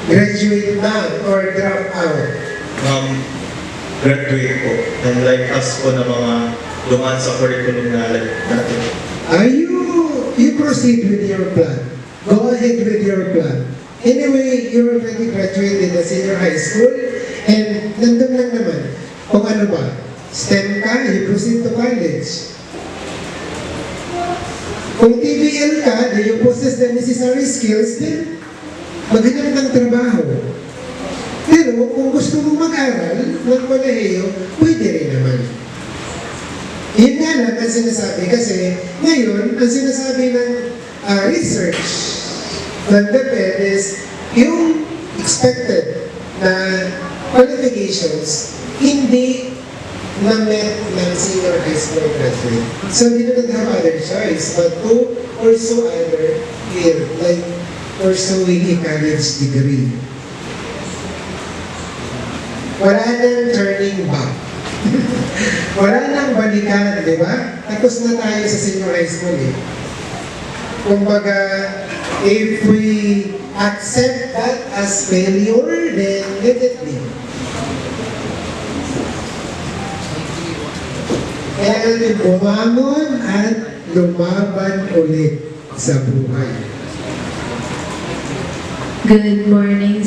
graduate na or drop out? Graduate po. And like us po na mga dumaan sa curriculum na natin. You proceed with your plan. Go ahead with your plan. Anyway, you already graduated na senior high school and nandun lang naman. Kung ano ba, STEM ka, you proceed to college. Kung TVL ka, do you possess the necessary skills, then maghanap ng trabaho. Pero kung gusto mong mag-aral ng kolehiyo, pwede rin naman. Yun nga lang ang sinasabi kasi ngayon, ang sinasabi ng research ng DepEd is yung expected na qualifications hindi na-met ng senior high school graduate. So they do not have other choice but to pursue other field, like pursuing a college degree. Wala nang turning back. Wala nang balikan, di ba? Tapos na tayo sa senior high school eh. Kumbaga, if we accept that as failure, then let it be. Kaya natin bumangon at lumaban ulit sa buhay. Good morning,